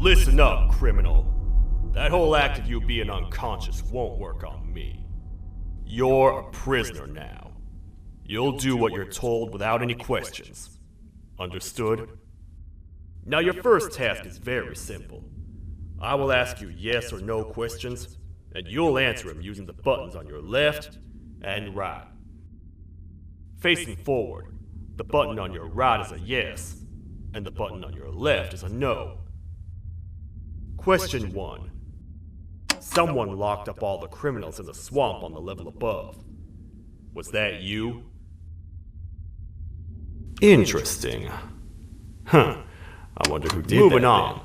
Listen up, criminal. That whole act of you being unconscious won't work on me. You're a prisoner now. You'll do what you're told without any questions. Understood? Now your first task is very simple. I will ask you yes or no questions, and you'll answer them using the buttons on your left and right. Facing forward, the button on your right is a yes, and the button on your left is a no. Question 1. Someone locked up all the criminals in the swamp on the level above. Was that you? Interesting. Huh. I wonder who did that. Moving on.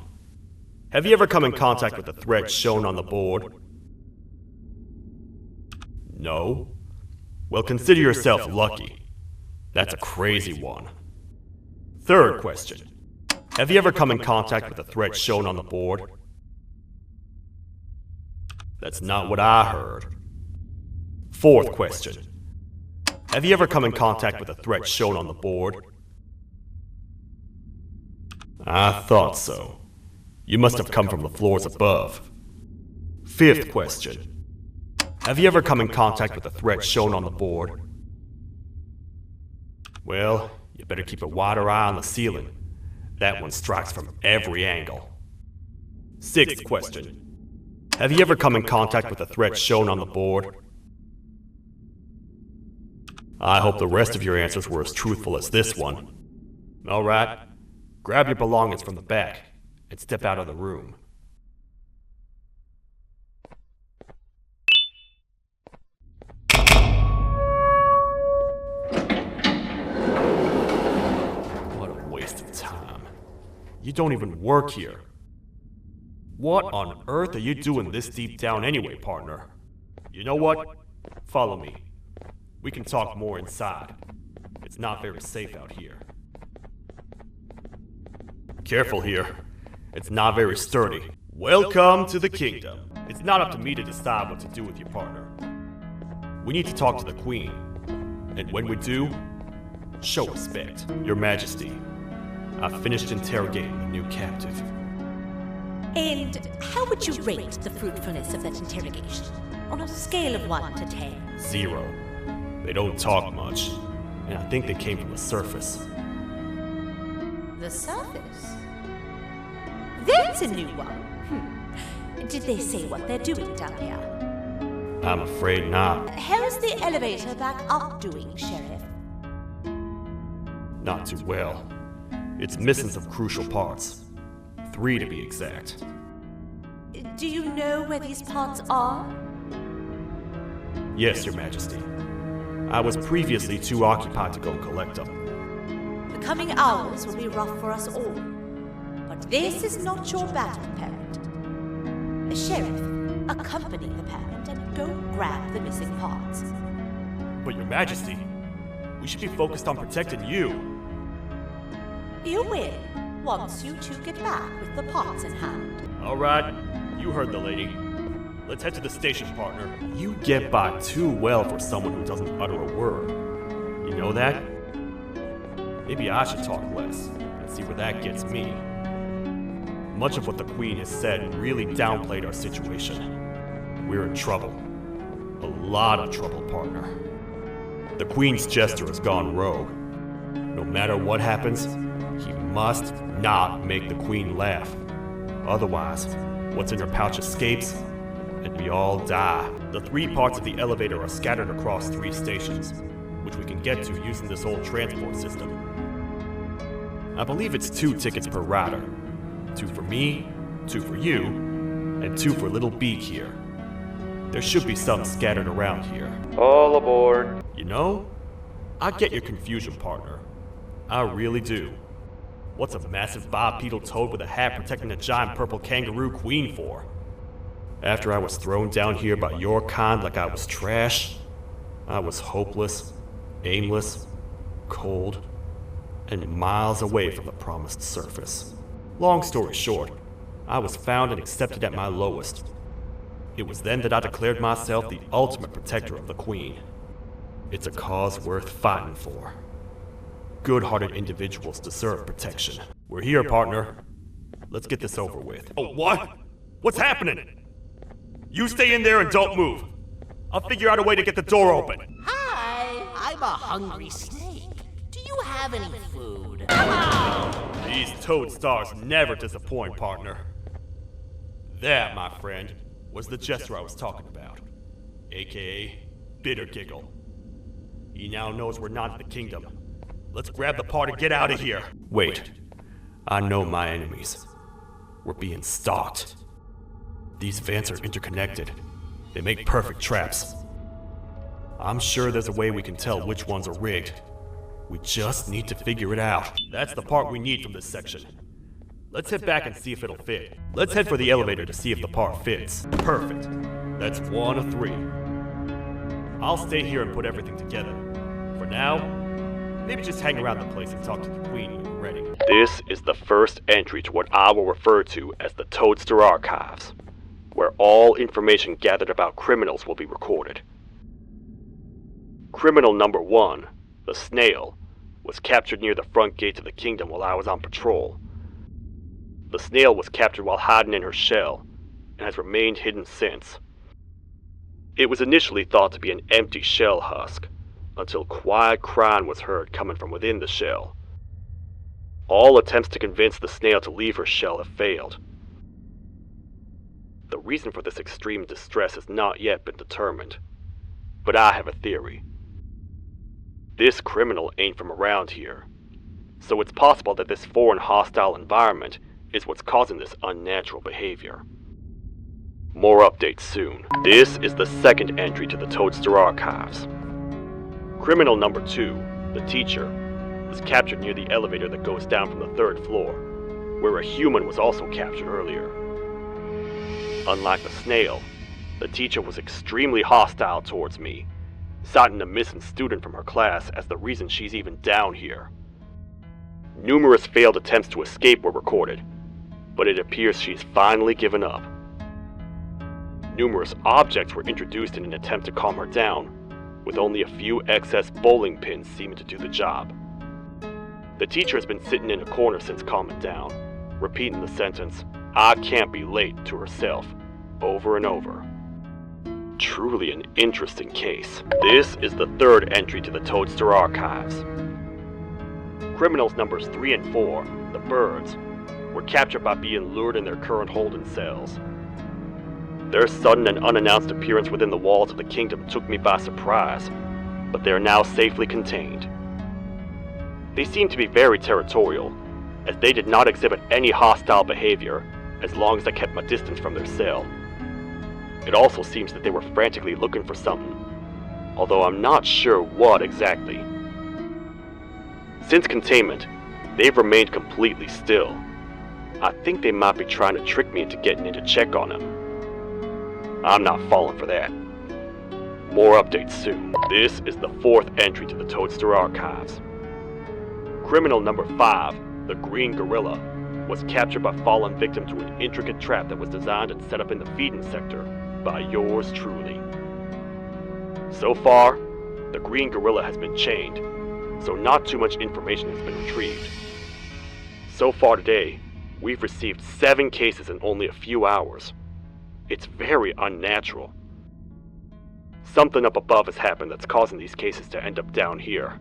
Have you ever come in contact with the threat shown on the board? No? Well, consider yourself lucky. That's a crazy one. Third question. Have you ever come in contact with the threat shown on the board? That's not what I heard. Fourth question. Have you ever come in contact with the threat shown on the board? I thought so. You must have come from the floors above. Fifth question. Have you ever come in contact with the threat shown on the board? Well, you better keep a wider eye on the ceiling. That one strikes from every angle. Sixth question. Have you ever come in contact with the threat shown on the board? I hope the rest of your answers were as truthful as this one. Alright, grab your belongings from the back and step out of the room. What a waste of time. You don't even work here. What on earth are you doing this deep down anyway, partner? You know what? Follow me. We can talk more inside. It's not very safe out here. Careful here. It's not very sturdy. Welcome to the kingdom. It's not up to me to decide what to do with your partner. We need to talk to the queen. And when we do, show respect. Your Majesty, I've finished interrogating the new captive. And how would you rate the fruitfulness of that interrogation? On a scale of 1 to 10? 0. They don't talk much, and I think they came from the surface. The surface? That's a new one. Did they say what they're doing down here? I'm afraid not. How's the elevator back up doing, Sheriff? Not too well. It's missing some crucial parts. 3 to be exact. Do you know where these parts are? Yes, Your Majesty. I was previously too occupied to go collect them. The coming hours will be rough for us all. But this is not your battle, Parent. Sheriff, accompany the Parent and go grab the missing parts. But Your Majesty, we should be focused on protecting you. You will, once you two get back with the parts in hand. Alright, you heard the lady. Let's head to the station, partner. You get by too well for someone who doesn't utter a word. You know that? Maybe I should talk less and see where that gets me. Much of what the Queen has said really downplayed our situation. We're in trouble. A lot of trouble, partner. The Queen's jester has gone rogue. No matter what happens, he must not make the Queen laugh. Otherwise, what's in her pouch escapes, and we all die. The 3 parts of the elevator are scattered across 3 stations, which we can get to using this old transport system. I believe it's 2 tickets per rider. 2 for me, 2 for you, and 2 for Little Beak here. There should be some scattered around here. All aboard. You know, I get your confusion, partner. I really do. What's a massive bipedal toad with a hat protecting a giant purple kangaroo queen for? After I was thrown down here by your kind like I was trash, I was hopeless, aimless, cold, and miles away from the promised surface. Long story short, I was found and accepted at my lowest. It was then that I declared myself the ultimate protector of the Queen. It's a cause worth fighting for. Good-hearted individuals deserve protection. We're here, partner. Let's get this over with. Oh, what? What's happening? You stay in there and don't move. I'll figure out a way to get the door open. Hi, I'm a hungry snake. Do you have any food? These toad stars never disappoint, partner. That, my friend, was the jester I was talking about, aka Bitter Giggle. He now knows we're not in the kingdom. Let's grab the part and get out of here. Wait, I know my enemies. We're being stalked. These vents are interconnected. They make perfect traps. I'm sure there's a way we can tell which ones are rigged. We just need to figure it out. That's the part we need from this section. Let's head back and see if it'll fit. Let's head for the elevator to see if the part fits. Perfect. That's 1 of 3. I'll stay here and put everything together. For now, maybe just hang around the place and talk to the queen when you're ready. This is the first entry to what I will refer to as the Toadster Archives, where all information gathered about criminals will be recorded. Criminal number 1, the snail, was captured near the front gate of the kingdom while I was on patrol. The snail was captured while hiding in her shell, and has remained hidden since. It was initially thought to be an empty shell husk, until quiet crying was heard coming from within the shell. All attempts to convince the snail to leave her shell have failed. The reason for this extreme distress has not yet been determined, but I have a theory. This criminal ain't from around here, so it's possible that this foreign hostile environment is what's causing this unnatural behavior. More updates soon. This is the second entry to the Toadster Archives. Criminal number 2, the teacher, was captured near the elevator that goes down from the 3rd floor, where a human was also captured earlier. Unlike the snail, the teacher was extremely hostile towards me, citing a missing student from her class as the reason she's even down here. Numerous failed attempts to escape were recorded, but it appears she's finally given up. Numerous objects were introduced in an attempt to calm her down, with only a few excess bowling pins seeming to do the job. The teacher has been sitting in a corner since calming down, repeating the sentence, "I can't be late," to herself, over and over. Truly an interesting case. This is the 3rd entry to the Toadster Archives. Criminals numbers 3 and 4, the birds, were captured by being lured in their current holding cells. Their sudden and unannounced appearance within the walls of the kingdom took me by surprise, but they are now safely contained. They seem to be very territorial, as they did not exhibit any hostile behavior as long as I kept my distance from their cell. It also seems that they were frantically looking for something, although I'm not sure what exactly. Since containment, they've remained completely still. I think they might be trying to trick me into getting in to check on them. I'm not falling for that. More updates soon. This is the 4th entry to the Toadster Archives. Criminal number 5, the green gorilla, was captured by falling victim to an intricate trap that was designed and set up in the feeding sector by yours truly. So far, the green gorilla has been chained, so not too much information has been retrieved. So far today, we've received 7 cases in only a few hours. It's very unnatural. Something up above has happened that's causing these cases to end up down here.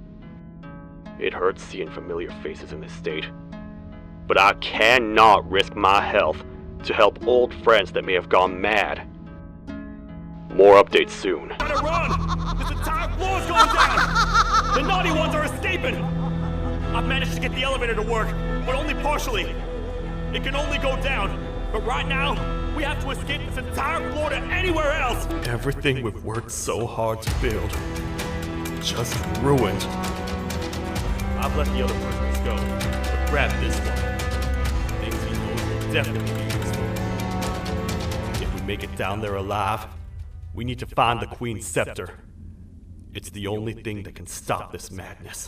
It hurts seeing familiar faces in this state, but I cannot risk my health to help old friends that may have gone mad. More updates soon. Gotta run! This entire floor's going down! The naughty ones are escaping! I've managed to get the elevator to work, but only partially. It can only go down, but right now, we have to escape this entire floor to anywhere else! Everything we've worked so hard to build, just ruined. I've let the other prisoners go, but grab this one. Things he knows will definitely be useful. If we make it down there alive, we need to find the Queen's scepter. It's the only thing that can stop this madness.